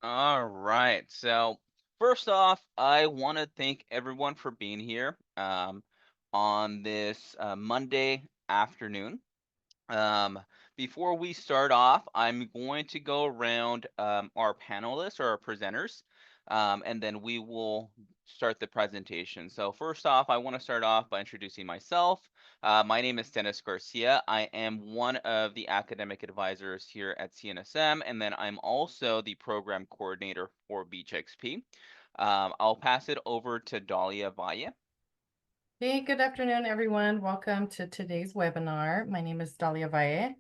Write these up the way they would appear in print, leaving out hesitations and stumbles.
All right. So first off, I want to thank everyone for being here on this Monday afternoon. Um, Before we start off, I'm going to go around our panelists or our presenters, and then we will start the presentation. So first off, I want to start off by introducing myself. My name is Dennis Garcia. I am one of the academic advisors here at CNSM, and then I'm also the program coordinator for Beach XP. I'll pass it over to Dahlia Valle. Hey, good afternoon, everyone. Welcome to today's webinar. My name is Dalia Valle.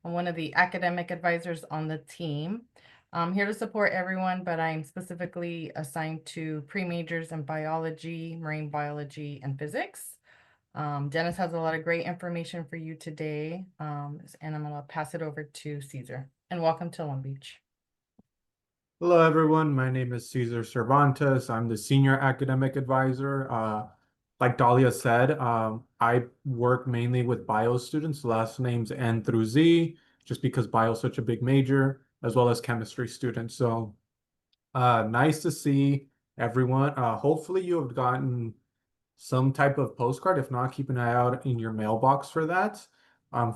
I'm one of the academic advisors on the team. I'm here to support everyone, but I'm specifically assigned to pre-majors in biology, marine biology, and physics. Dennis has a lot of great information for you today, and I'm going to pass it over to Caesar. And welcome to Long Beach. Hello, everyone. My name is Cesar Cervantes. I'm the Senior Academic Advisor. Like Dahlia said, I work mainly with bio students, last names N through Z, just because bio is such a big major, as well as chemistry students. So nice to see everyone. Hopefully you have gotten some type of postcard. If not, keep an eye out in your mailbox for that.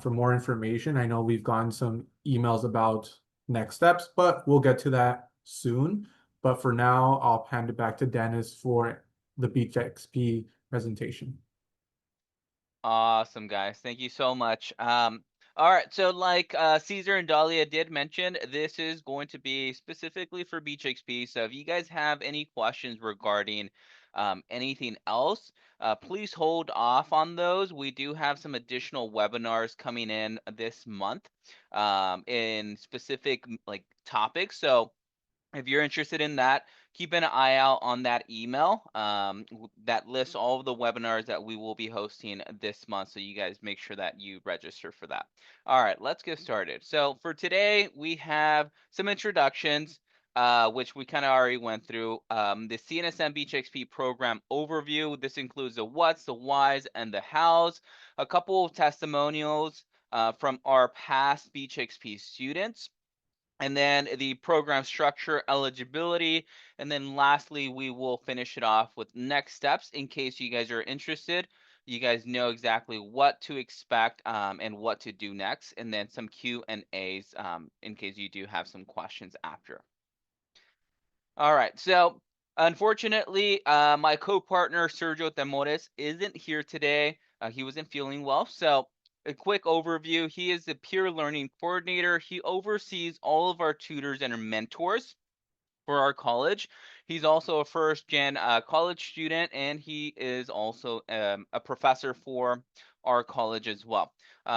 For more information, I know we've gotten some emails about next steps, but we'll get to that soon. But for now, I'll hand it back to Dennis for the Beach XP presentation. Awesome, guys. Thank you so much. All right, so like Caesar and Dahlia did mention, this is going to be specifically for Beach XP. So if you guys have any questions regarding anything else, please hold off on those. We do have some additional webinars coming in this month in specific like topics. So if you're interested in that, keep an eye out on that email that lists all of the webinars that we will be hosting this month. So you guys make sure that you register for that. All right, let's get started. So for today, we have some introductions, which we kind of already went through. The CNSM Beach XP program overview. This includes the what's, the whys, and the hows. A couple of testimonials from our past Beach XP students, and then the program structure, eligibility, and then lastly, we will finish it off with next steps in case you guys are interested. You guys know exactly what to expect and what to do next, and then some Q and A's in case you do have some questions after. All right, so unfortunately, my co-partner Sergio Temores isn't here today. He wasn't feeling well, so a quick overview. He is the peer learning coordinator. He oversees all of our tutors and our mentors for our college. He's also a first gen college student, and he is also a professor for our college as well.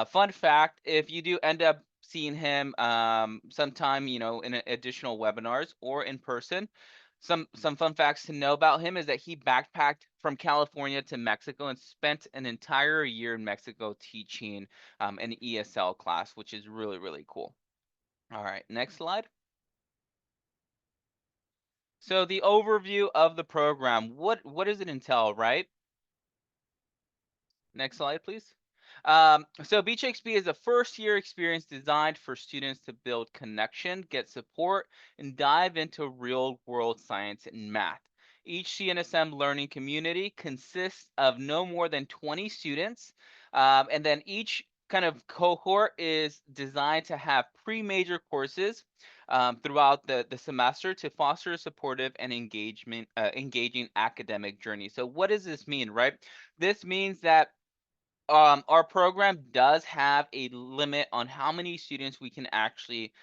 Fun fact, if you do end up seeing him sometime, in additional webinars or in person, some fun facts to know about him is that he backpacked from California to Mexico and spent an entire year in Mexico teaching an ESL class, which is really, really cool. All right, next slide. So the overview of the program, what does it entail, right? Next slide, please. So Beach XP is a first-year experience designed for students to build connection, get support, and dive into real-world science and math. Each CNSM learning community consists of no more than 20 students, and then each kind of cohort is designed to have pre-major courses throughout the semester to foster a supportive and engaging academic journey. So what does this mean, right? This means that our program does have a limit on how many students we can actually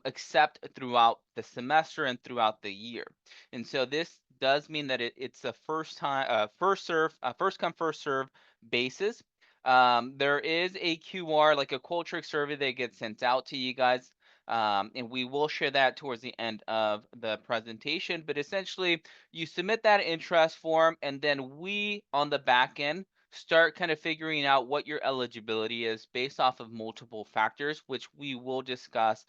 accept throughout the semester and throughout the year. And so this does mean that it's a first come, first serve basis. There is a QR, like a Qualtrics survey that gets sent out to you guys. And we will share that towards the end of the presentation. But essentially, you submit that interest form, and then we on the back end start kind of figuring out what your eligibility is based off of multiple factors, which we will discuss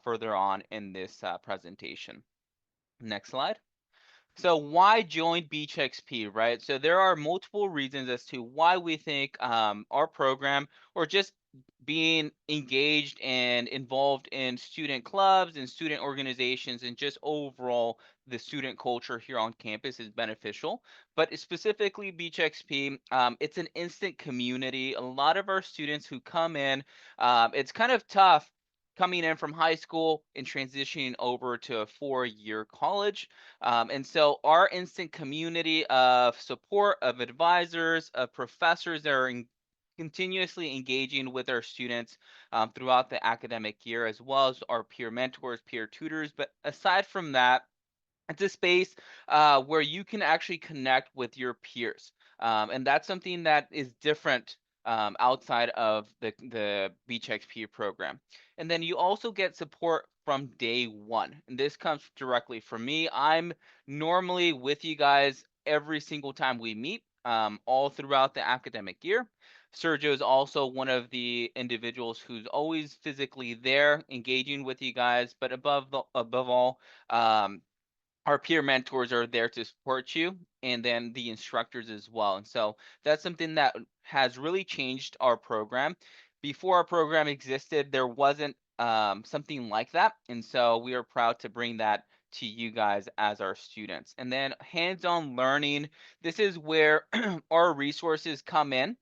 further on in this presentation. Next slide. So why join Beach XP, right? So there are multiple reasons as to why we think our program, or just being engaged and involved in student clubs and student organizations and just overall the student culture here on campus is beneficial. But specifically Beach XP, it's an instant community. A lot of our students who come in, it's kind of tough coming in from high school and transitioning over to a 4-year college. And so our instant community of support, of advisors, of professors that are continuously engaging with our students throughout the academic year, as well as our peer mentors, peer tutors. But aside from that, it's a space where you can actually connect with your peers. And that's something that is different outside of the Beach XP program. And then you also get support from day one. And this comes directly from me. I'm normally with you guys every single time we meet, all throughout the academic year. Sergio is also one of the individuals who's always physically there, engaging with you guys. But above all, our peer mentors are there to support you, and then the instructors as well. And so that's something that has really changed our program. Before our program existed, there wasn't something like that. And so we are proud to bring that to you guys as our students. And then hands-on learning, this is where our resources come in.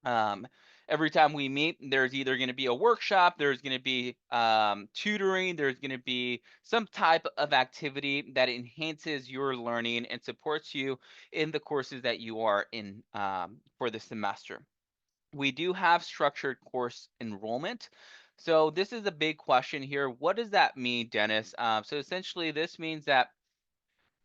um, every time we meet, there's either going to be a workshop, there's going to be tutoring, there's going to be some type of activity that enhances your learning and supports you in the courses that you are in for the semester. We do have structured course enrollment. So this is a big question here. What does that mean, Dennis? So essentially, this means that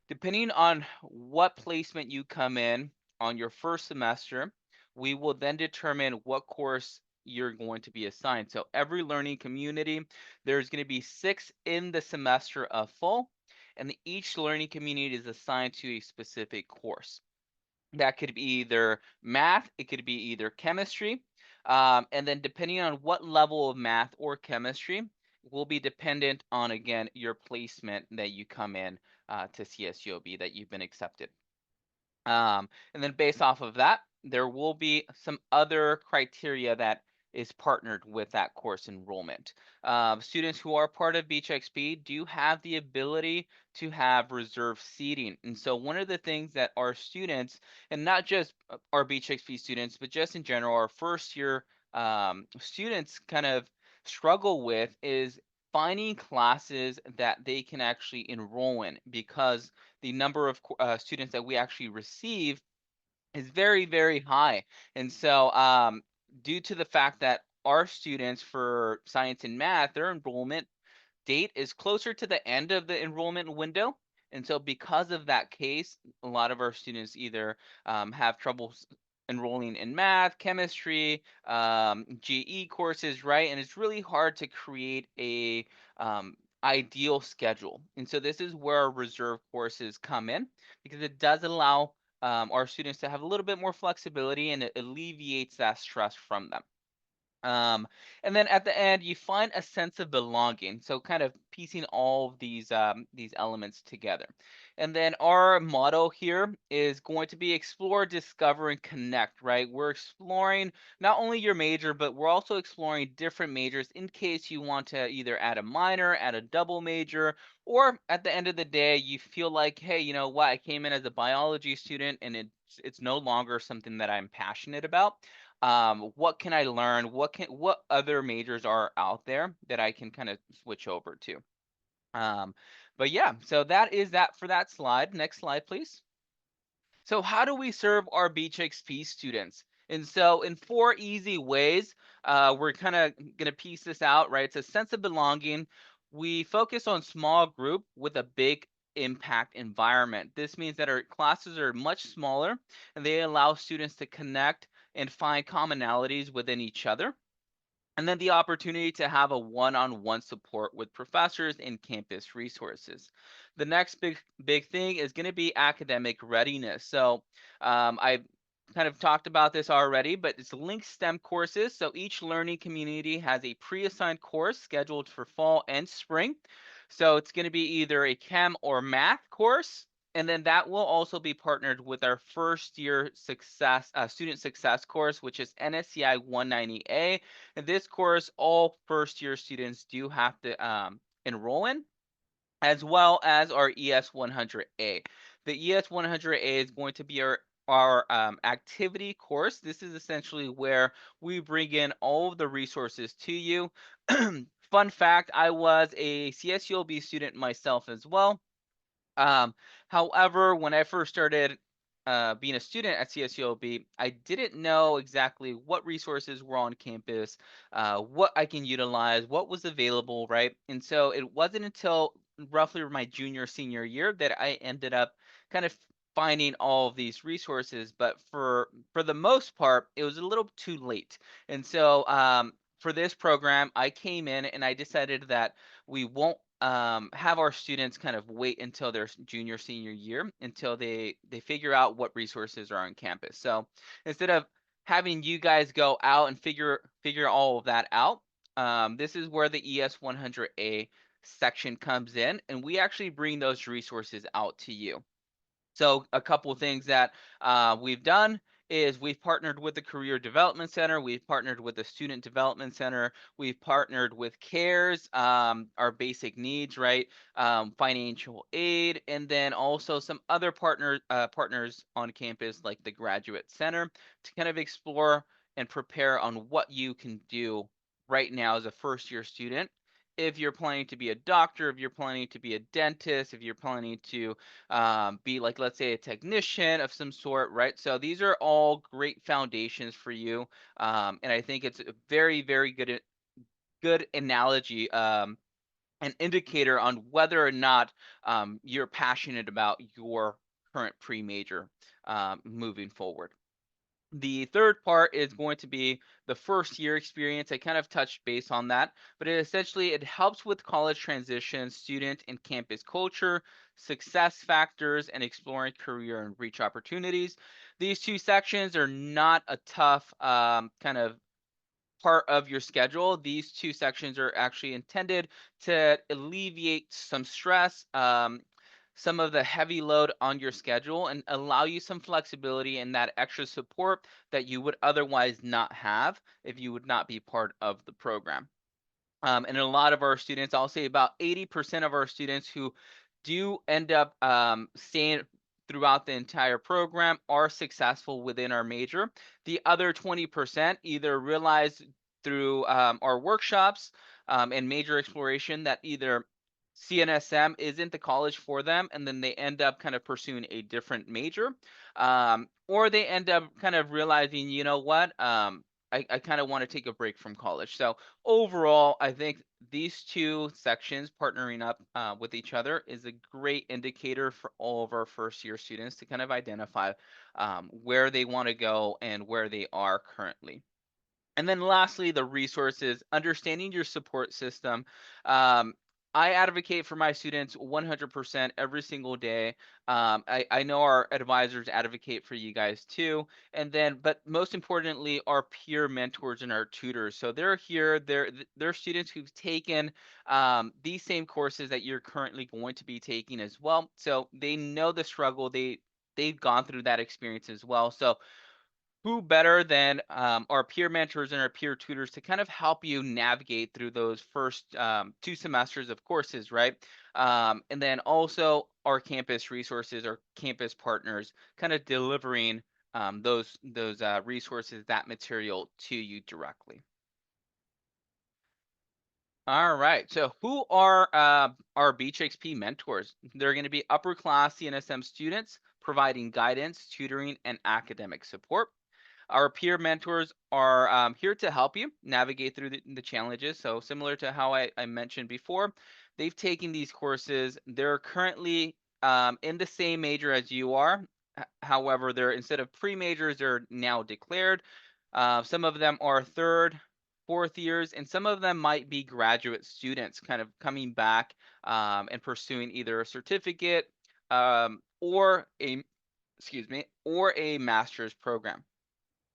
depending on what placement you come in on your first semester, we will then determine what course you're going to be assigned. So every learning community, there's going to be 6 in the semester of full, and each learning community is assigned to a specific course. That could be either math, it could be either chemistry, and then depending on what level of math or chemistry will be dependent on, again, your placement that you come in to CSULB that you've been accepted. And then based off of that, there will be some other criteria that is partnered with that course enrollment. Students who are part of Beach XP do have the ability to have reserve seating. And so one of the things that our students, and not just our Beach XP students, but just in general, our first year students kind of struggle with is finding classes that they can actually enroll in, because the number of students that we actually receive is very, very high. And so, due to the fact that our students for science and math, their enrollment date is closer to the end of the enrollment window. And so because of that case, a lot of our students either have trouble enrolling in math, chemistry, GE courses, right? And it's really hard to create a ideal schedule. And so this is where our reserve courses come in, because it does allow our students to have a little bit more flexibility, and it alleviates that stress from them. Um, and then at the end, you find a sense of belonging. So kind of piecing all of these elements together. And then our motto here is going to be explore, discover, and connect, right? We're exploring not only your major, but we're also exploring different majors in case you want to either add a minor, add a double major, or at the end of the day, you feel like, hey, you know what? I came in as a biology student and it's no longer something that I'm passionate about. What can I learn? What other majors are out there that I can kind of switch over to? Um, but yeah, so that is that for that slide. Next slide, please. So how do we serve our Beach XP students? And so in 4 easy ways, we're kind of going to piece this out, right? It's a sense of belonging. We focus on small group with a big impact environment. This means that our classes are much smaller and they allow students to connect and find commonalities within each other. And then the opportunity to have a one-on-one support with professors and campus resources. The next big thing is going to be academic readiness. So I kind of talked about this already, but it's linked STEM courses. So each learning community has a pre-assigned course scheduled for fall and spring. So it's going to be either a chem or math course, And then that will also be partnered with our first year success student success course, which is NSCI 190A. And this course, all first year students do have to enroll in, as well as our ES 100A. The ES 100A is going to be our activity course. This is essentially where we bring in all of the resources to you. Fun fact, I was a CSULB student myself as well. Um, However, when I first started being a student at CSULB, I didn't know exactly what resources were on campus, what I can utilize, what was available, right? And so it wasn't until roughly my junior, senior year that I ended up kind of finding all of these resources. But for the most part, it was a little too late. And so for this program, I came in and I decided that we won't have our students kind of wait until their junior senior year until they figure out what resources are on campus. So instead of having you guys go out and figure all of that out, this is where the ES 100A section comes in, and we actually bring those resources out to you. So a couple of things that we've done is we've partnered with the Career Development Center, we've partnered with the Student Development Center, we've partnered with CARES, our basic needs, right? Financial aid, and then also some other partners on campus like the Graduate Center to kind of explore and prepare on what you can do right now as a first year student. If you're planning to be a doctor, if you're planning to be a dentist, if you're planning to be like, let's say, a technician of some sort, right? So these are all great foundations for you, and I think it's a very, very good analogy, an indicator on whether or not you're passionate about your current pre-major moving forward. The third part is going to be the first year experience. I kind of touched base on that, but it helps with college transition, student and campus culture, success factors, and exploring career and reach opportunities. These two sections are not a tough kind of part of your schedule. These two sections are actually intended to alleviate some stress, some of the heavy load on your schedule, and allow you some flexibility and that extra support that you would otherwise not have if you would not be part of the program. And a lot of our students, I'll say about 80% of our students who do end up staying throughout the entire program are successful within our major. The other 20% either realize through our workshops and major exploration that either CNSM isn't the college for them, and then they end up kind of pursuing a different major, or they end up kind of realizing, you know what, I kind of want to take a break from college. So overall, I think these two sections partnering up with each other is a great indicator for all of our first year students to kind of identify where they want to go and where they are currently. And then lastly, the resources, understanding your support system. Um, I advocate for my students 100% every single day. I know our advisors advocate for you guys too. And then, but most importantly, our peer mentors and our tutors. So they're here, they're students who've taken these same courses that you're currently going to be taking as well. So they know the struggle. They've gone through that experience as well. So who better than our peer mentors and our peer tutors to kind of help you navigate through those first 2 semesters of courses, right? And then also our campus resources, our campus partners, kind of delivering those resources, that material to you directly. All right. So who are our BHXP mentors? They're going to be upper class CNSM students providing guidance, tutoring, and academic support. Our peer mentors are here to help you navigate through the challenges. So similar to how I mentioned before, they've taken these courses. They're currently in the same major as you are. However, they're instead of pre-majors, they're now declared. Some of them are third, fourth years, and some of them might be graduate students kind of coming back and pursuing either a certificate or a, excuse me, or a master's program.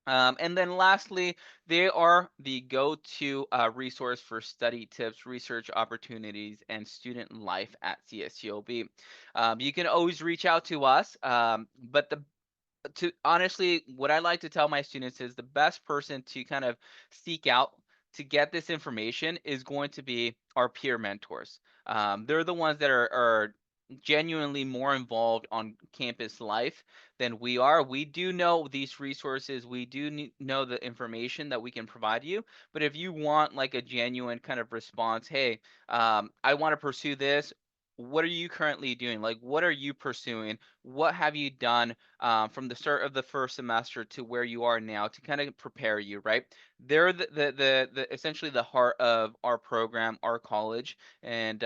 And then lastly, they are the go-to resource for study tips, research opportunities, and student life at CSULB. You can always reach out to us, but the to honestly, what I like to tell my students is the best person to kind of seek out to get this information is going to be our peer mentors. They're the ones that are genuinely more involved on campus life than we are. We do know these resources, we do know the information that we can provide you. But if you want like a genuine kind of response, hey, I want to pursue this. What are you currently doing? Like, what are you pursuing? What have you done from the start of the first semester to where you are now to kind of prepare you, right? They're the essentially the heart of our program, our college, and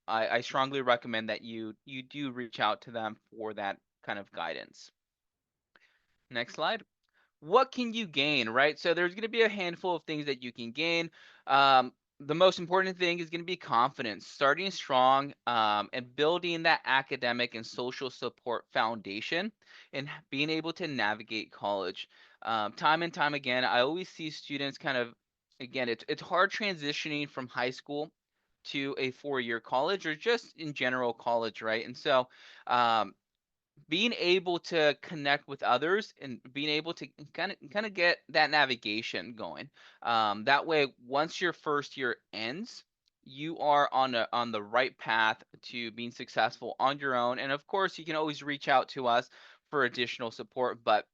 I strongly recommend that you do reach out to them for that kind of guidance. Next slide. What can you gain, right? So there's going to be a handful of things that you can gain. The most important thing is going to be confidence, starting strong, and building that academic and social support foundation, and being able to navigate college. Time and time again, I always see students kind of, again, it's hard transitioning from high school to a 4-year college or just in general college, right? And so um, being able to connect with others and being able to kind of get that navigation going. That way, once your first year ends, you are on the right path to being successful on your own. And of course, you can always reach out to us for additional support, but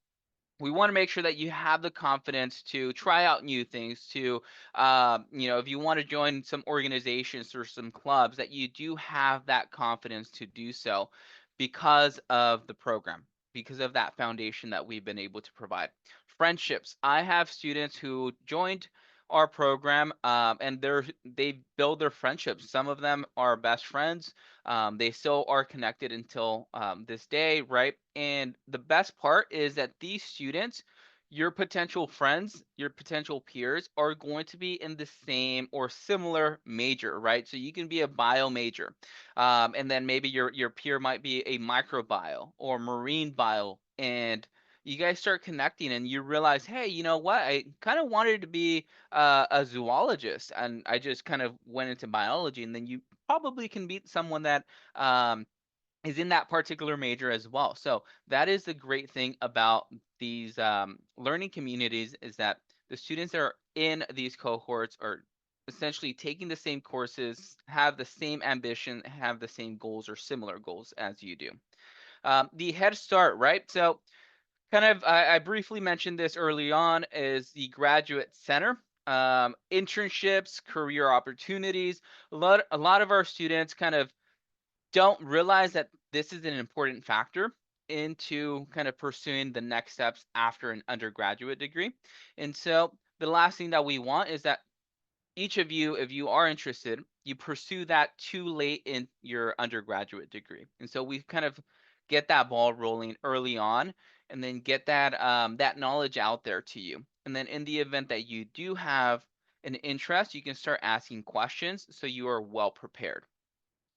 we want to make sure that you have the confidence to try out new things to if you want to join some organizations or some clubs, that you do have that confidence to do so because of the program, because of that foundation that we've been able to provide. Friendships, I have students who joined our program, and they build their friendships. Some of them are best friends. They still are connected until this day, right? And the best part is that these students, your potential friends, your potential peers, are going to be in the same or similar major, right? So you can be a bio major, and then maybe your peer might be a microbio or marine bio, and you guys start connecting and you realize, hey, you know what? I kind of wanted to be a zoologist, and I just kind of went into biology, and then you probably can meet someone that um, is in that particular major as well. So that is the great thing about these learning communities, is that the students that are in these cohorts are essentially taking the same courses, have the same ambition, have the same goals or similar goals as you do. The Head Start, right? So kind of, I briefly mentioned this early on, is the Graduate Center. Internships, career opportunities. A lot of our students kind of don't realize that this is an important factor into kind of pursuing the next steps after an undergraduate degree. And so the last thing that we want is that each of you, if you are interested, you pursue that too late in your undergraduate degree. And so we kind of get that ball rolling early on, and then get that knowledge out there to you. And then in the event that you do have an interest, you can start asking questions so you are well prepared.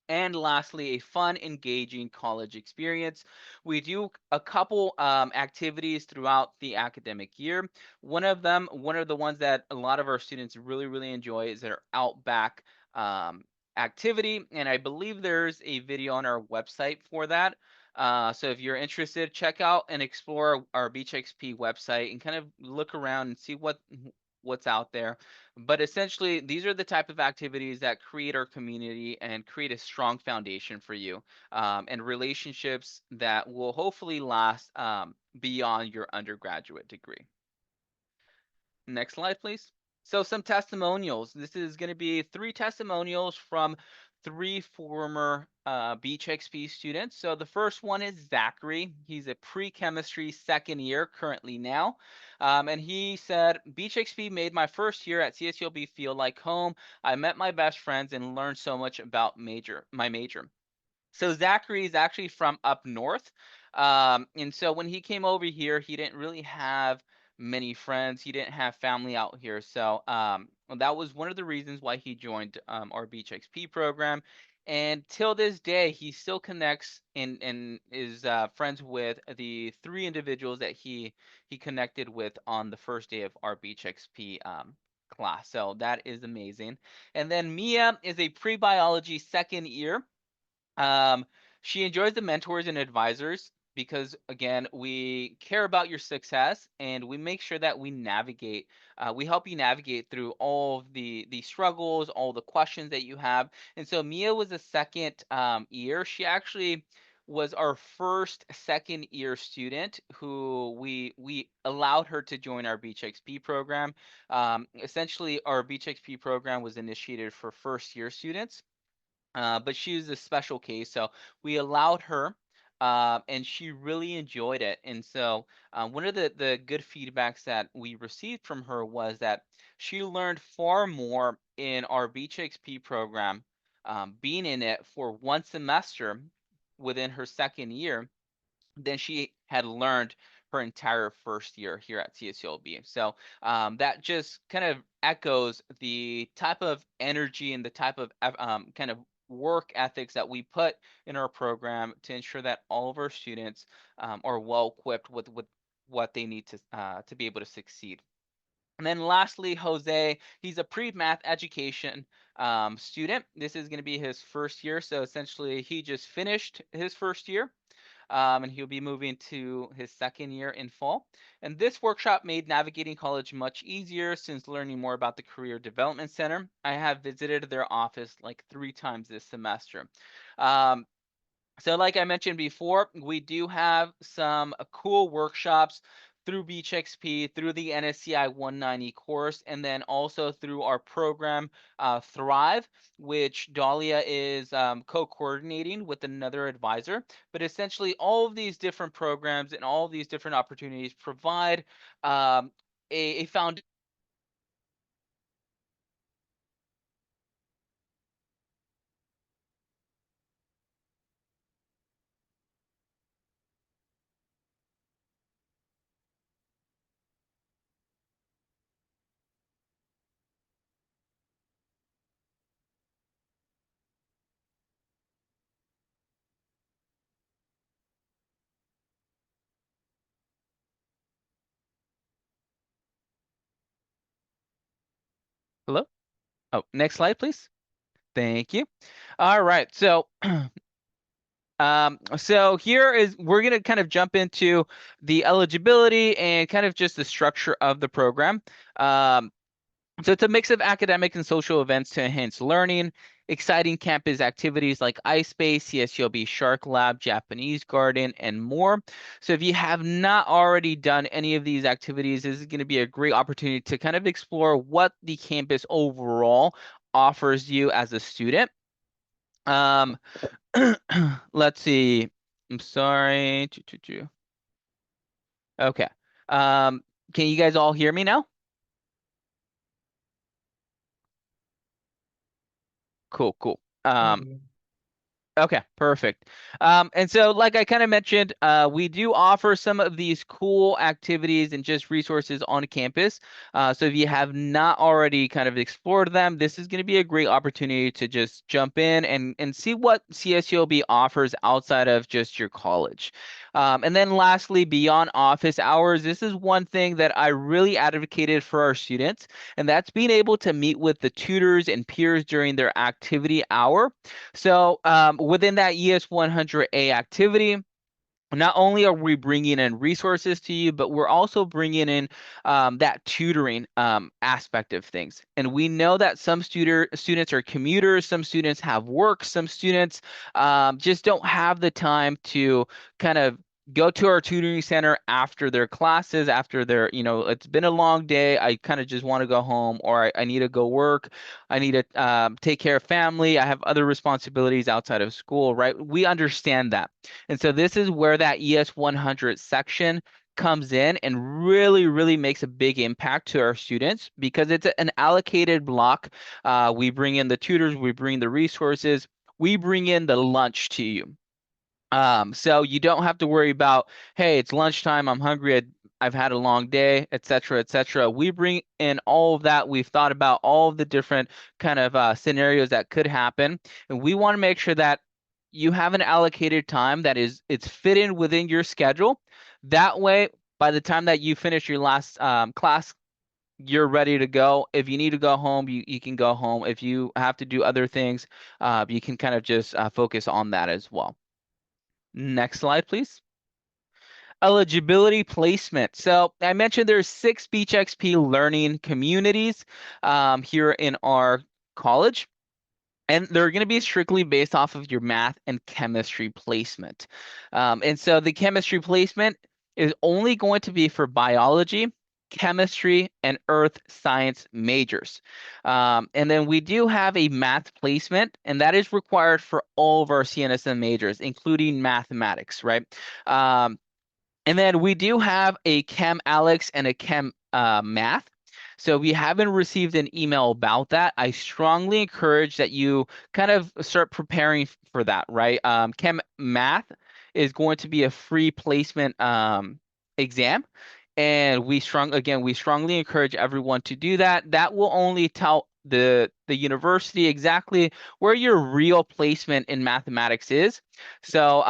And lastly, a fun, engaging college experience. We do a couple activities throughout the academic year. One of the ones that a lot of our students really, really enjoy, is our Outback activity. And I believe there's a video on our website for that. So if you're interested, check out and explore our Beach XP website and kind of look around and see what's out there. But essentially, these are the type of activities that create our community and create a strong foundation for you, and relationships that will hopefully last beyond your undergraduate degree. Next slide, please. So some testimonials. This is going to be 3 testimonials from 3 former Beach XP students. So the first one is Zachary. He's a pre-chemistry second year currently now. And he said, Beach XP made my first year at CSULB feel like home. I met my best friends and learned so much about my major. So Zachary is actually from up north. And so when he came over here, he didn't really have many friends. He didn't have family out here. So well, that was one of the reasons why he joined our Beach XP program. And till this day, he still connects and is friends with the 3 individuals that he connected with on the first day of our Beach XP class. So that is amazing. And then Mia is a pre-biology second year. Um, she enjoys the mentors and advisors because, again, we care about your success and we make sure that we help you navigate through all of the struggles, all the questions that you have. And so Mia was a second year. She actually was our first second year student who we allowed her to join our Beach XP program. Essentially, our Beach XP program was initiated for first year students. But she was a special case, so we allowed her, and she really enjoyed it. And so, one of the good feedbacks that we received from her was that she learned far more in our Beach XP program, being in it for 1 semester within her second year than she had learned her entire first year here at CSULB. So that just kind of echoes the type of energy and the type of kind of work ethics that we put in our program to ensure that all of our students are well equipped with what they need to be able to succeed. And then lastly, Jose, he's a pre-math education student. This is going to be his first year. So essentially, he just finished his first year, and he'll be moving to his second year in fall. And this workshop made navigating college much easier since learning more about the Career Development Center. I have visited their office like 3 times this semester. Um, so like I mentioned before, we do have some cool workshops through Beach XP, through the NSCI 190 course, and then also through our program Thrive, which Dahlia is co-coordinating with another advisor. But essentially, all of these different programs and all of these different opportunities provide a foundation. Hello? Oh, next slide, please. Thank you. All right, so so here is we're gonna kind of jump into the eligibility and kind of just the structure of the program. Um, so it's a mix of academic and social events to enhance learning, exciting campus activities like Ice Space, CSULB Shark Lab, Japanese Garden, and more. So if you have not already done any of these activities, this is going to be a great opportunity to kind of explore what the campus overall offers you as a student. Um, let's see. I'm sorry. Okay. Um, can you guys all hear me now? Cool, cool. Okay, perfect. And so, like I kind of mentioned, we do offer some of these cool activities and just resources on campus. So if you have not already kind of explored them, this is going to be a great opportunity to just jump in and see what CSULB offers outside of just your college. And then lastly, beyond office hours, this is one thing that I really advocated for our students, and that's being able to meet with the tutors and peers during their activity hour. So within that ES 100A activity, not only are we bringing in resources to you, but we're also bringing in that tutoring aspect of things. And we know that some students are commuters, some students have work, some students just don't have the time to kind of go to our tutoring center after their classes, after their, it's been a long day. I kind of just want to go home, or I need to go work. I need to take care of family. I have other responsibilities outside of school, right? We understand that. And so this is where that ES 100 section comes in and really, really makes a big impact to our students because it's an allocated block. We bring in the tutors, we bring the resources, we bring in the lunch to you. So you don't have to worry about, hey, it's lunchtime, I'm hungry, I've had a long day, etc., etc. We bring in all of that. We've thought about all of the different kind of scenarios that could happen, and we want to make sure that you have an allocated time that it's fit in within your schedule. That way, by the time that you finish your last class, you're ready to go. If you need to go home, you can go home. If you have to do other things, you can kind of just focus on that as well. Next slide, please. Eligibility placement. So I mentioned there's 6 Beach XP learning communities here in our college. And they're going to be strictly based off of your math and chemistry placement. And so the chemistry placement is only going to be for biology, chemistry, and earth science majors. And then we do have a math placement, and that is required for all of our CNSM majors, including mathematics, right? And then we do have a Chem Alex and a Chem Math. So if you haven't received an email about that, I strongly encourage that you kind of start preparing for that, right? Chem Math is going to be a free placement exam. And we strongly encourage everyone to do that. That will only tell the university exactly where your real placement in mathematics is. So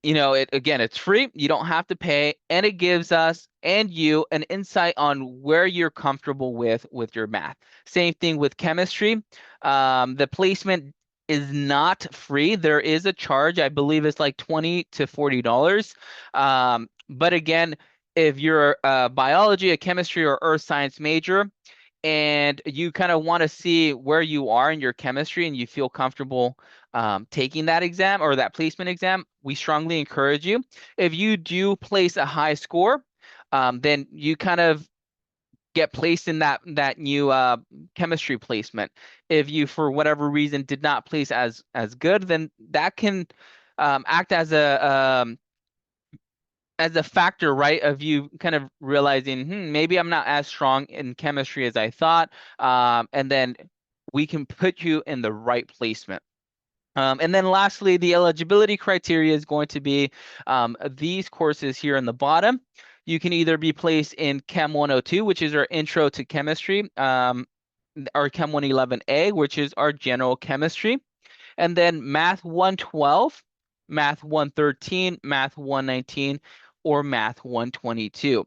it's free. You don't have to pay, and it gives us and you an insight on where you're comfortable with your math. Same thing with chemistry. The placement is not free. There is a charge. I believe it's like $20 to $40. But again, if you're a biology, a chemistry, or earth science major, and you kind of want to see where you are in your chemistry and you feel comfortable taking that exam or that placement exam, we strongly encourage you. If you do place a high score, then you kind of get placed in that new chemistry placement. If you, for whatever reason, did not place as good, then that can act as a factor, right, of you kind of realizing, maybe I'm not as strong in chemistry as I thought, and then we can put you in the right placement. And then lastly, the eligibility criteria is going to be these courses here in the bottom. You can either be placed in Chem 102, which is our intro to chemistry, or Chem 111A, which is our general chemistry, and then Math 112, Math 113, Math 119, or Math 122.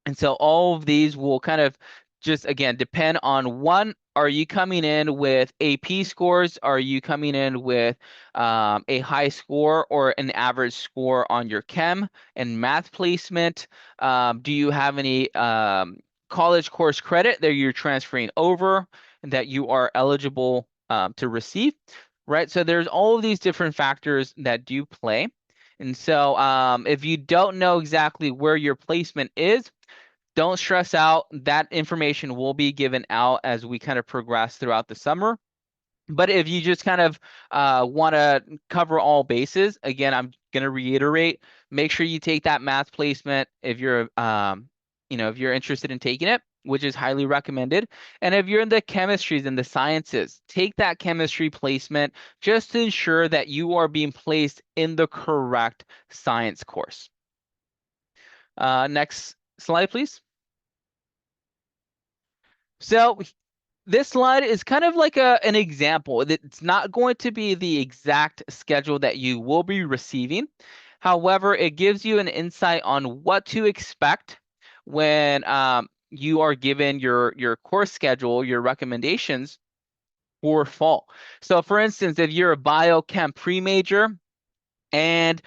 And so all of these will kind of just, again, depend on one, are you coming in with AP scores? Are you coming in with a high score or an average score on your chem and math placement? Do you have any college course credit that you're transferring over and that you are eligible to receive, right? So there's all of these different factors that do play. And so if you don't know exactly where your placement is, don't stress out. That information will be given out as we kind of progress throughout the summer. But if you just kind of want to cover all bases, again, I'm going to reiterate, make sure you take that math placement if you're, if you're interested in taking it, which is highly recommended. And if you're in the chemistries and the sciences, take that chemistry placement just to ensure that you are being placed in the correct science course. Next slide, please. So this slide is kind of like an example. It's not going to be the exact schedule that you will be receiving. However, it gives you an insight on what to expect when you are given your course schedule, your recommendations for fall. So for instance, if you're a biochem pre-major and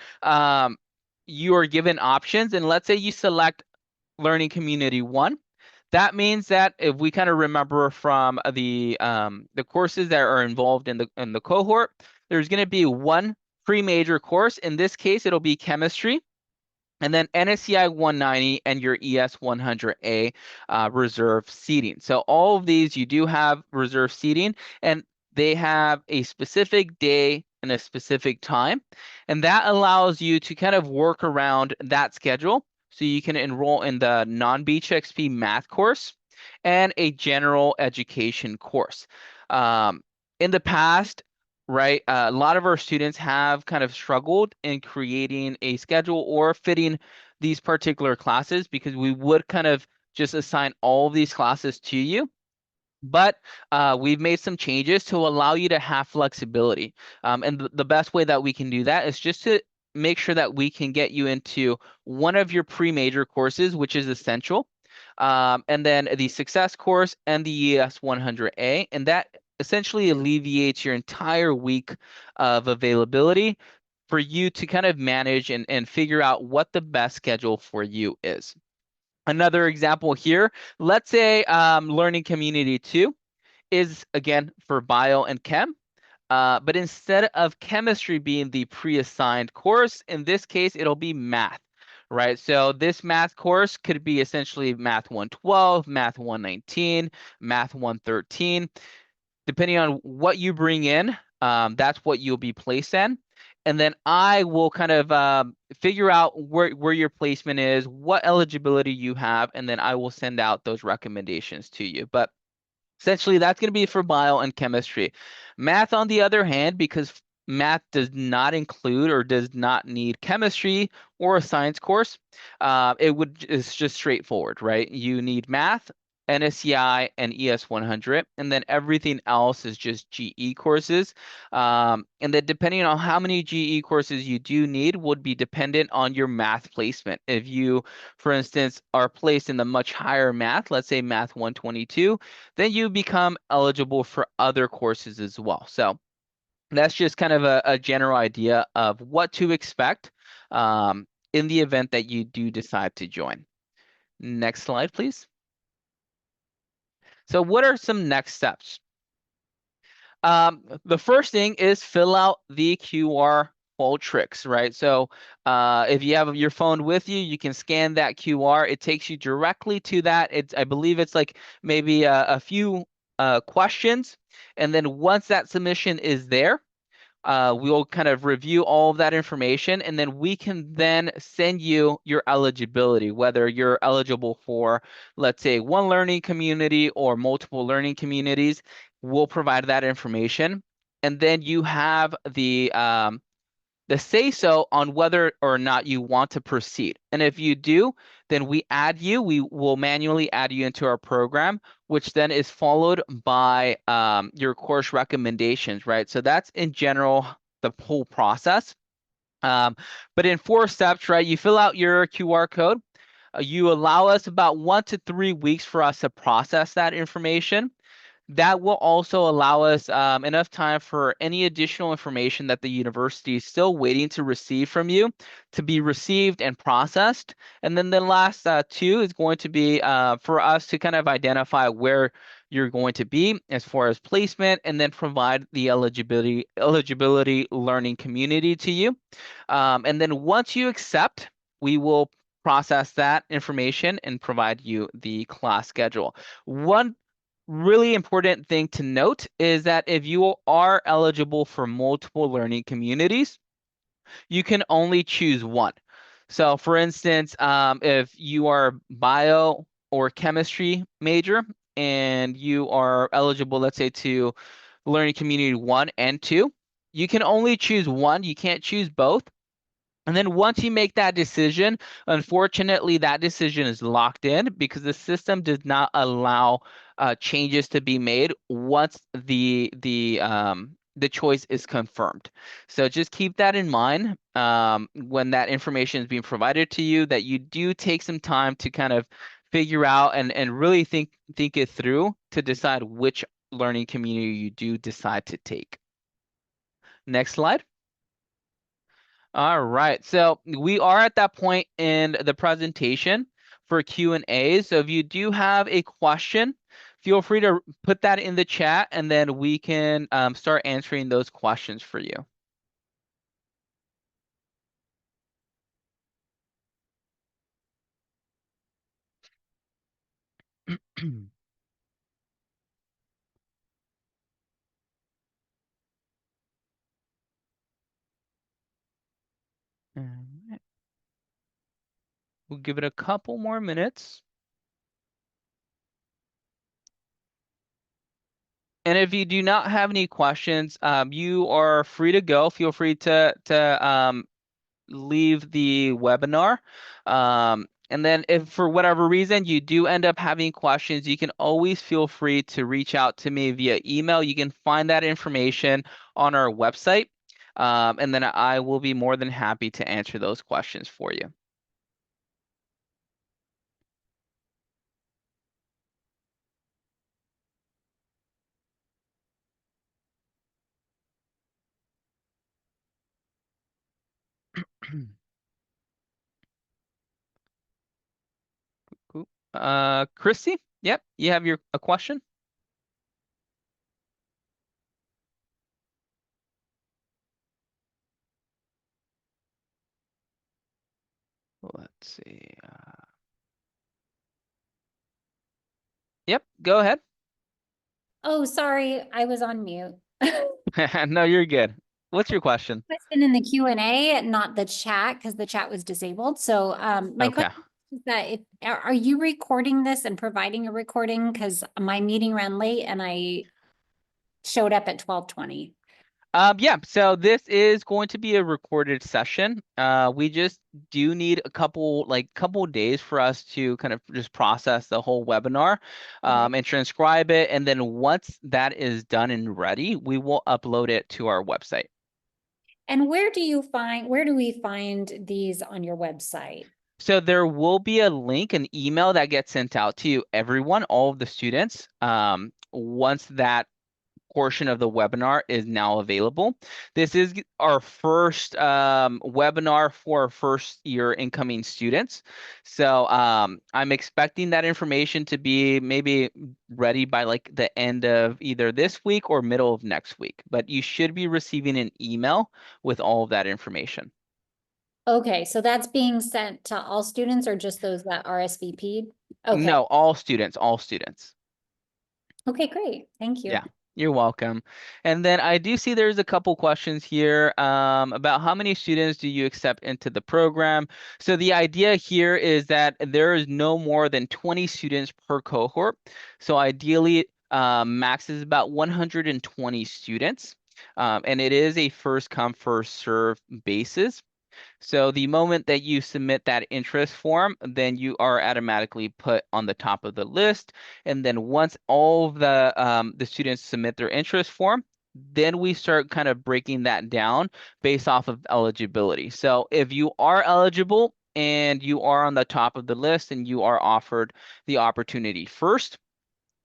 you are given options, and let's say you select Learning Community 1, that means that if we kind of remember from the courses that are involved in the cohort, there's going to be one pre-major course. In this case, it'll be chemistry, and then NSCI 190 and your ES 100A reserve seating. So all of these, you do have reserve seating, and they have a specific day and a specific time, and that allows you to kind of work around that schedule. So you can enroll in the non-Beach XP math course and a general education course. In the past, right, a lot of our students have kind of struggled in creating a schedule or fitting these particular classes because we would kind of just assign all of these classes to you. But we've made some changes to allow you to have flexibility. And the best way that we can do that is just to make sure that we can get you into one of your pre-major courses, which is essential, and then the success course and the ES 100A. And that essentially alleviates your entire week of availability for you to kind of manage and figure out what the best schedule for you is. Another example here, let's say Learning Community 2 is, again, for bio and chem. But instead of chemistry being the pre-assigned course, in this case, it'll be math, right? So this math course could be essentially Math 112, Math 119, Math 113. Depending on what you bring in, that's what you'll be placed in. And then I will kind of figure out where your placement is, what eligibility you have, and then I will send out those recommendations to you. But essentially, that's going to be for bio and chemistry. Math, on the other hand, because math does not include or does not need chemistry or a science course, it's just straightforward, right? You need math, NSCI, and ES 100, and then everything else is just GE courses. And then depending on how many GE courses you do need would be dependent on your math placement. If you, for instance, are placed in the much higher math, let's say Math 122, then you become eligible for other courses as well. So that's just kind of a general idea of what to expect in the event that you do decide to join. Next slide, please. So what are some next steps? The first thing is fill out the QR Qualtrics, right? So if you have your phone with you, you can scan that QR. It takes you directly to that. I believe it's like maybe a few questions. And then once that submission is there, we'll kind of review all of that information, and then we can then send you your eligibility, whether you're eligible for, let's say, one learning community or multiple learning communities. We'll provide that information, and then you have the say so on whether or not you want to proceed. And if you do, then we will manually add you into our program, which then is followed by your course recommendations, right? So that's in general the whole process. But in 4 steps, right, you fill out your QR code. You allow us about 1 to 3 weeks for us to process that information. That will also allow us enough time for any additional information that the university is still waiting to receive from you to be received and processed. And then the last 2 is going to be for us to kind of identify where you're going to be as far as placement, and then provide the eligibility learning community to you. And then once you accept, we will process that information and provide you the class schedule. One really important thing to note is that if you are eligible for multiple learning communities, you can only choose one. So for instance, if you are bio or chemistry major and you are eligible, let's say, to learning community 1 and 2, you can only choose one. You can't choose both. And then once you make that decision, unfortunately, that decision is locked in because the system does not allow changes to be made once the choice is confirmed. So just keep that in mind when that information is being provided to you, that you do take some time to kind of figure out and really think it through to decide which learning community you do decide to take. Next slide. All right, so we are at that point in the presentation for Q&A. So if you do have a question, feel free to put that in the chat, and then we can start answering those questions for you. All right. We'll give it a couple more minutes. And if you do not have any questions, you are free to go. Feel free to leave the webinar. And then if for whatever reason you do end up having questions, you can always feel free to reach out to me via email. You can find that information on our website. And then I will be more than happy to answer those questions for you. Cool. Christy, yep, you have a question? Let's see. Yep, go ahead. Oh, sorry, I was on mute. No, you're good. What's your question? Question in the Q&A, not the chat, because the chat was disabled. So my Okay. question is that are you recording this and providing a recording? Because my meeting ran late and I showed up at 12:20. Yeah, so this is going to be a recorded session. We just do need a couple days for us to kind of just process the whole webinar, and transcribe it. And then once that is done and ready, we will upload it to our website. And where do we find these on your website? So there will be a link, an email that gets sent out to everyone, all of the students, once that portion of the webinar is now available. This is our first webinar for our first year incoming students. So I'm expecting that information to be maybe ready by like the end of either this week or middle of next week. But you should be receiving an email with all of that information. Okay, so that's being sent to all students or just those that RSVP'd? Okay. No, all students, all students. Okay, great. Thank you. Yeah, you're welcome. And then I do see there's a couple questions here about how many students do you accept into the program. So the idea here is that there is no more than 20 students per cohort. So ideally, max is about 120 students. And it is a first come, first serve basis. So the moment that you submit that interest form, then you are automatically put on the top of the list. And then once all of the students submit their interest form, then we start kind of breaking that down based off of eligibility. So if you are eligible and you are on the top of the list and you are offered the opportunity first,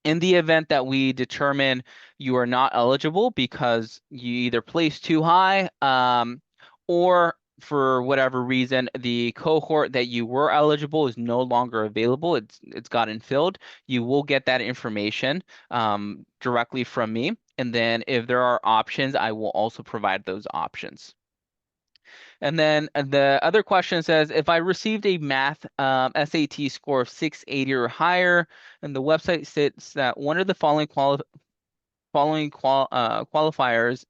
in the event that we determine you are not eligible because you either placed too high, or for whatever reason, the cohort that you were eligible is no longer available, it's gotten filled, you will get that information directly from me. And then if there are options, I will also provide those options. And then the other question says, if I received a math SAT score of 680 or higher, and the website states that one of the following qualifiers,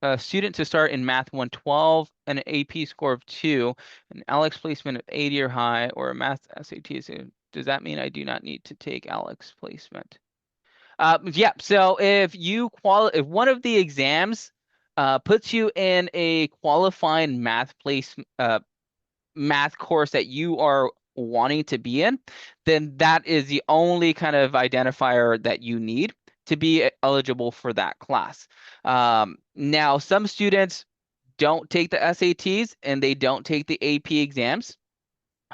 a student to start in Math 112, an AP score of 2, an ALEX placement of 80 or high, or a Math SAT. Does that mean I do not need to take ALEX placement? Yeah, so if if one of the exams puts you in a qualifying math course that you are wanting to be in, then that is the only kind of identifier that you need to be eligible for that class. Now, some students don't take the SATs and they don't take the AP exams.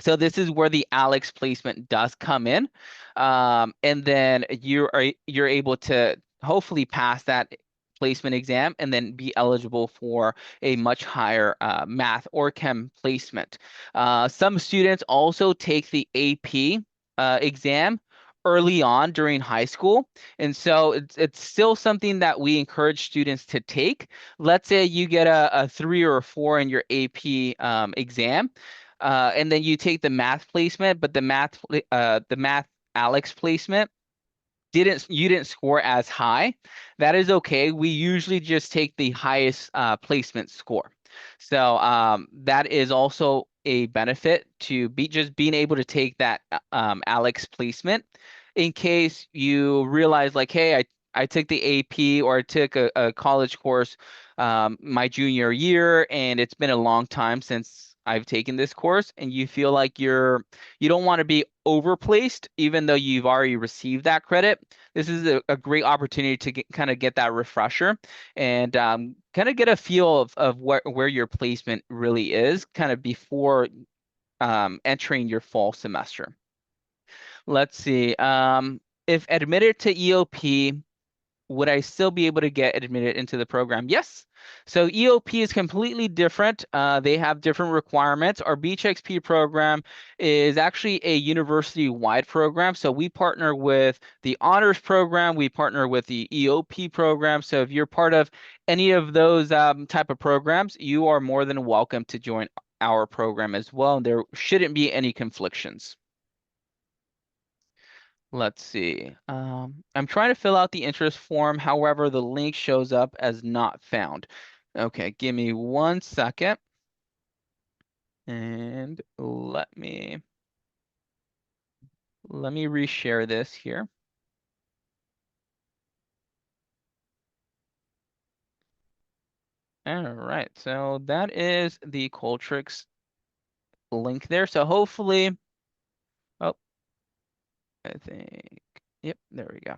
So this is where the ALEX placement does come in. And then you're able to hopefully pass that placement exam and then be eligible for a much higher math or chem placement. Some students also take the AP exam early on during high school. And so it's still something that we encourage students to take. Let's say you get a 3 or a 4 in your AP exam. And then you take the math placement, but the math ALEX placement you didn't score as high. That is okay. We usually just take the highest placement score. So that is also a benefit to just being able to take that ALEX placement in case you realize like, hey, I took the AP or I took a college course my junior year, and it's been a long time since I've taken this course, and you feel like you don't want to be overplaced, even though you've already received that credit. This is a great opportunity to kind of get that refresher and kind of get a feel of where your placement really is, kind of before entering your fall semester. Let's see. If admitted to EOP, would I still be able to get admitted into the program? Yes. So EOP is completely different. They have different requirements. Our Beach XP program is actually a university-wide program. So we partner with the honors program. We partner with the EOP program. So if you're part of any of those type of programs, you are more than welcome to join our program as well. There shouldn't be any conflictions. Let's see. I'm trying to fill out the interest form. However, the link shows up as not found. Okay, give me 1 second. And let me reshare this here. All right, so that is the Qualtrics link there. So hopefully, oh, I think, yep, there we go.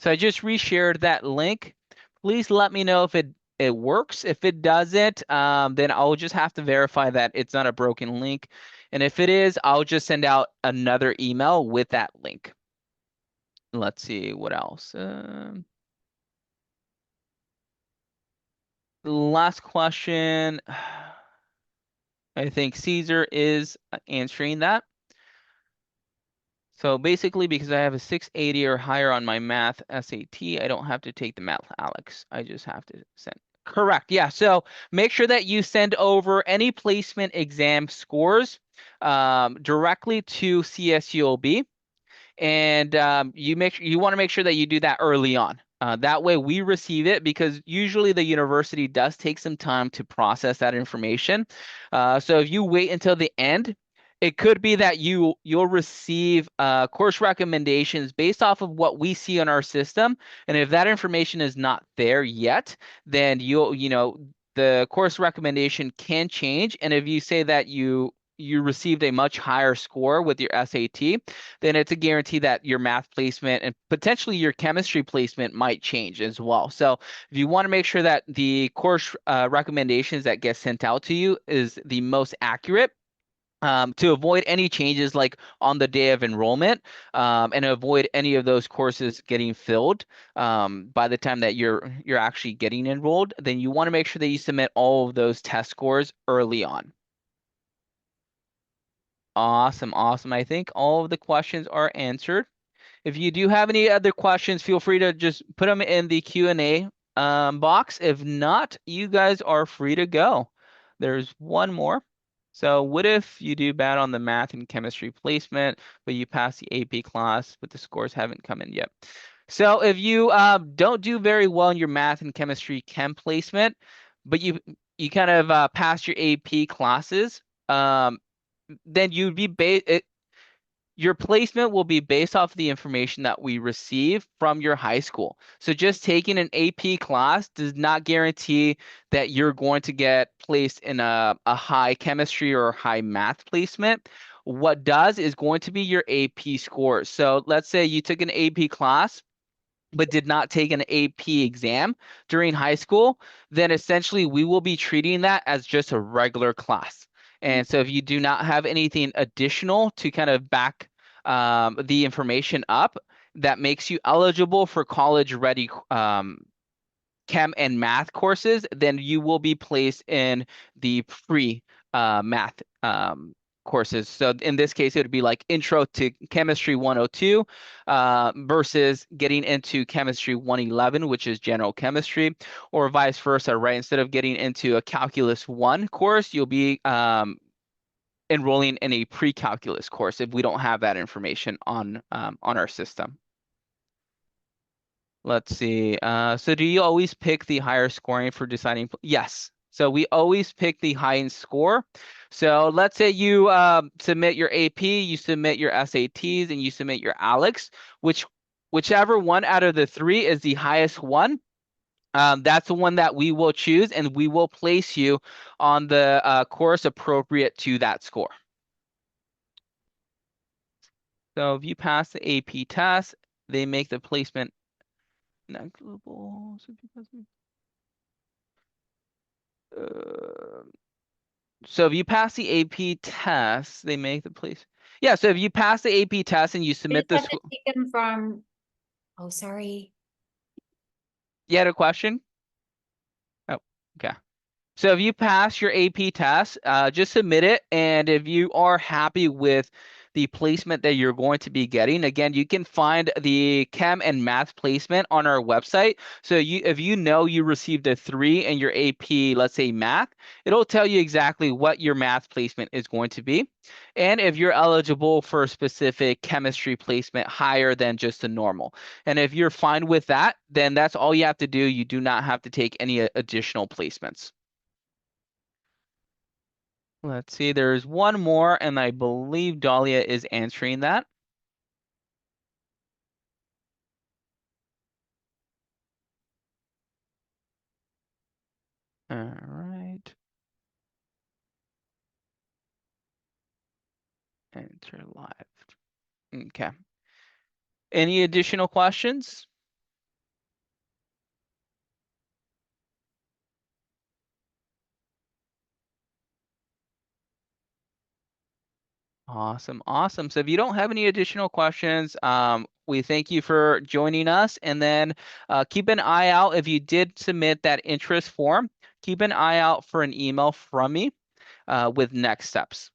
So I just reshared that link. Please let me know if it works. If it doesn't, then I'll just have to verify that it's not a broken link. And if it is, I'll just send out another email with that link. Let's see what else. Last question. I think Caesar is answering that. So basically, because I have a 680 or higher on my math SAT, I don't have to take the math Alex. I just have to send. Correct. Yeah. So make sure that you send over any placement exam scores directly to CSULB. And you want to make sure that you do that early on. That way we receive it, because usually the university does take some time to process that information. So if you wait until the end, it could be that you'll receive course recommendations based off of what we see on our system. And if that information is not there yet, then the course recommendation can change. And if you say that you received a much higher score with your SAT, then it's a guarantee that your math placement and potentially your chemistry placement might change as well. So if you want to make sure that the course recommendations that get sent out to you is the most accurate, to avoid any changes like on the day of enrollment, and avoid any of those courses getting filled by the time that you're actually getting enrolled, then you want to make sure that you submit all of those test scores early on. Awesome, awesome. I think all of the questions are answered. If you do have any other questions, feel free to just put them in the Q&A box. If not, you guys are free to go. There's one more. So what if you do bad on the math and chemistry placement, but you pass the AP class, but the scores haven't come in yet? So if you don't do very well in your math and chemistry chem placement, but you kind of pass your AP classes, then you'd be your placement will be based off the information that we receive from your high school. So just taking an AP class does not guarantee that you're going to get placed in a high chemistry or high math placement. What does is going to be your AP scores. So let's say you took an AP class but did not take an AP exam during high school, then essentially we will be treating that as just a regular class. And so if you do not have anything additional to kind of back the information up that makes you eligible for college ready chem and math courses, then you will be placed in the pre-math courses. So in this case, it would be like Intro to Chemistry 102 versus getting into Chemistry 111, which is General Chemistry, or vice versa, right? Instead of getting into a Calculus 1 course, you'll be enrolling in a pre-calculus course if we don't have that information on our system. Let's see. So do you always pick the higher scoring for deciding? Yes. So we always pick the highest score. So let's say you submit your AP, you submit your SATs, and you submit your ALEX. Which whichever one out of the three is the highest one, that's the one that we will choose, and we will place you on the course appropriate to that score. So if you pass the AP test, they make the placement negligible. So if you pass the AP test, they make the place. Yeah, so if you pass the AP test and you submit Just this, have to take them from, oh, sorry. you had a question? Oh, okay. So if you pass your AP test, just submit it. And if you are happy with the placement that you're going to be getting, again, you can find the chem and math placement on our website. So if you know you received a 3 in your AP, let's say math, it'll tell you exactly what your math placement is going to be. And if you're eligible for a specific chemistry placement higher than just a normal. And if you're fine with that, then that's all you have to do. You do not have to take any additional placements. Let's see, there's one more, and I believe Dahlia is answering that. All right. Enter live. Okay. Any additional questions? Awesome, awesome. So if you don't have any additional questions, we thank you for joining us. And then keep an eye out if you did submit that interest form. Keep an eye out for an email from me with next steps.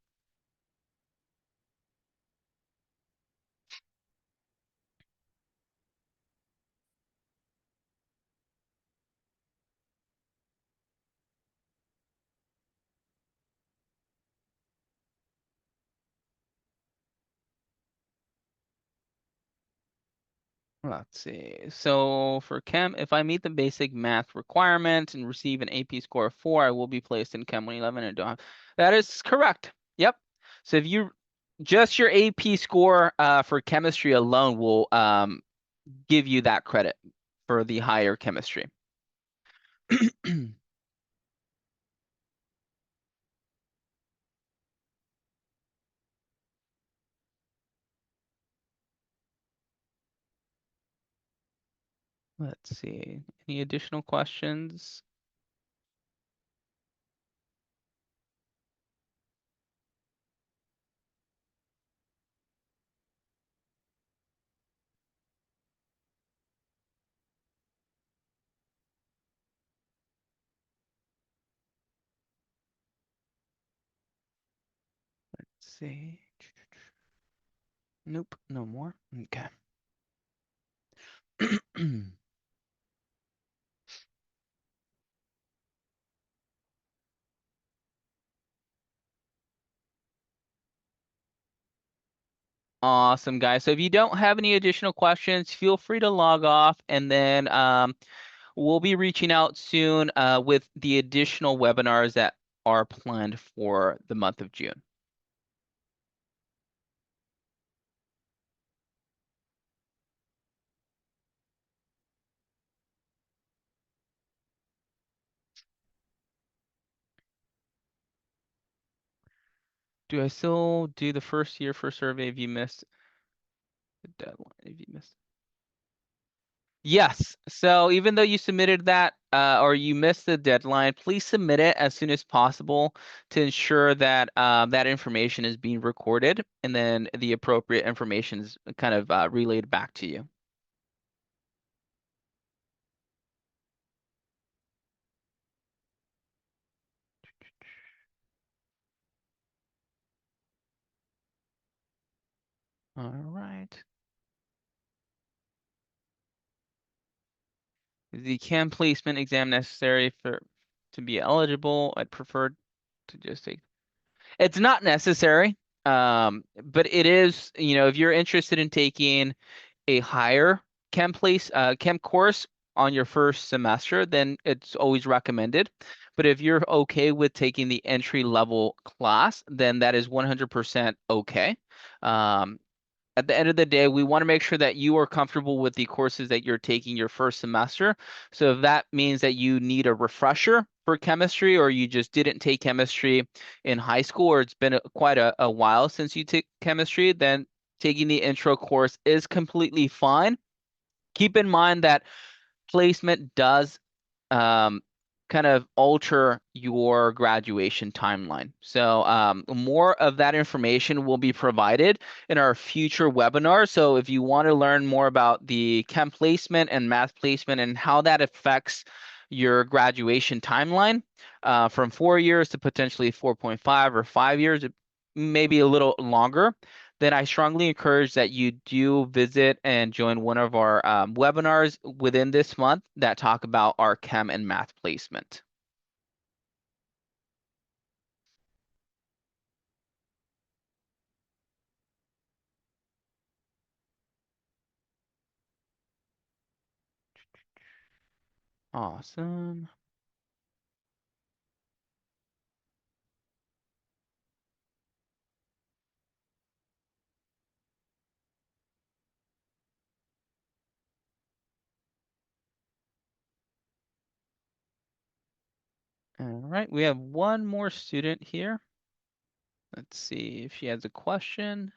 Let's see. So for chem, if I meet the basic math requirements and receive an AP score of 4, I will be placed in chem 111 and don't have. That is correct. Yep. So if you just your AP score for chemistry alone will give you that credit for the higher chemistry. Let's see. Any additional questions? Let's see. Nope, no more. Okay. Awesome, guys. So if you don't have any additional questions, feel free to log off, and then we'll be reaching out soon with the additional webinars that are planned for the month of June. Do I still do the first year for survey if you missed the deadline? If you missed. Yes. So even though you submitted that or you missed the deadline, please submit it as soon as possible to ensure that that information is being recorded, and then the appropriate information is kind of relayed back to you. All right. Is the chem placement exam necessary to be eligible? I'd prefer to just take. It's not necessary, but it is, if you're interested in taking a higher chem course on your first semester, then it's always recommended. But if you're okay with taking the entry level class, then that is 100% okay. at the end of the day, we want to make sure that you are comfortable with the courses that you're taking your first semester. So if that means that you need a refresher for chemistry, or you just didn't take chemistry in high school, or it's been quite a while since you took chemistry, then taking the intro course is completely fine. Keep in mind that placement does um, kind of alter your graduation timeline. So more of that information will be provided in our future webinars. So if you want to learn more about the chem placement and math placement and how that affects your graduation timeline from 4 years to potentially 4.5 or 5 years, maybe a little longer, then I strongly encourage that you do visit and join one of our webinars within this month that talk about our chem and math placement. Awesome. All right, we have one more student here. Let's see if she has a question.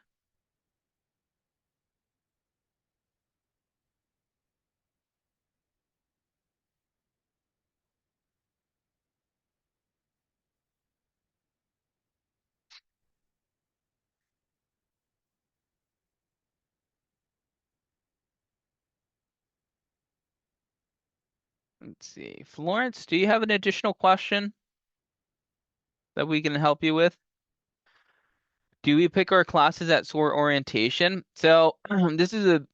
Let's see. Florence, do you have an additional question that we can help you with? Do we pick our classes at SOAR orientation? So this is a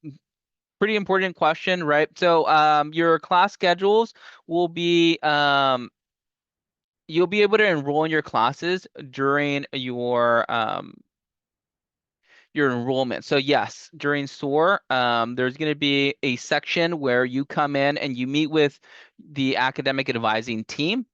pretty important question, right? So your class schedules will be you'll be able to enroll in your classes during your enrollment. So yes, during SOAR, there's going to be a section where you come in and you meet with the academic advising team.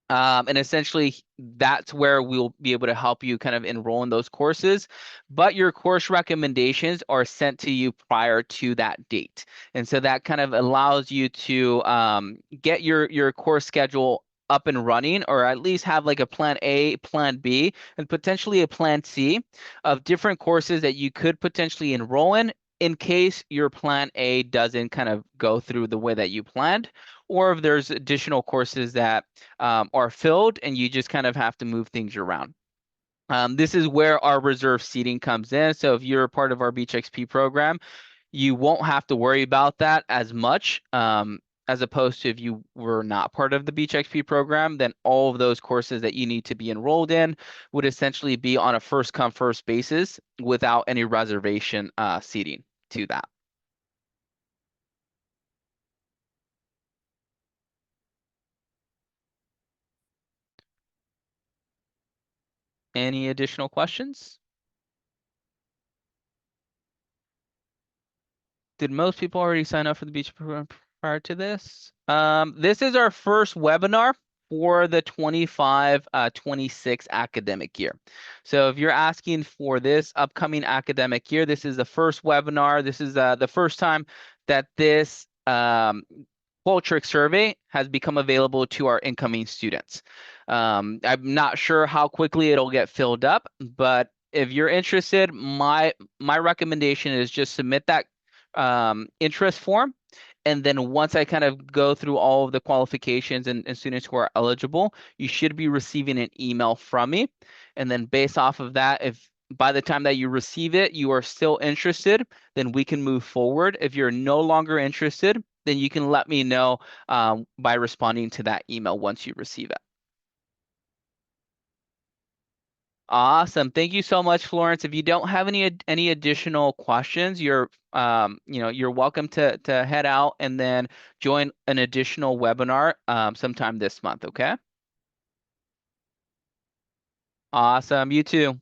And essentially, that's where we'll be able to help you kind of enroll in those courses. But your course recommendations are sent to you prior to that date. And so that kind of allows you to get your course schedule up and running, or at least have like a plan A, plan B, and potentially a plan C of different courses that you could potentially enroll in case your plan A doesn't kind of go through the way that you planned, or if there's additional courses that are filled and you just kind of have to move things around. This is where our reserve seating comes in. So if you're a part of our Beach XP program, you won't have to worry about that as much, as opposed to if you were not part of the Beach XP program, then all of those courses that you need to be enrolled in would essentially be on a first come first basis without any reservation seating to that. Any additional questions? Did most people already sign up for the beach program prior to this? This is our first webinar for the 25-26 academic year. So if you're asking for this upcoming academic year, this is the first webinar. This is the first time that this Qualtrics survey has become available to our incoming students. I'm not sure how quickly it'll get filled up, but if you're interested, my recommendation is just submit that interest form. And then once I kind of go through all of the qualifications and students who are eligible, you should be receiving an email from me. And then based off of that, if by the time that you receive it, you are still interested, then we can move forward. If you're no longer interested, then you can let me know by responding to that email once you receive it. Awesome. Thank you so much, Florence. If you don't have any additional questions, you're you're welcome to head out and then join an additional webinar sometime this month, okay? Awesome. You too.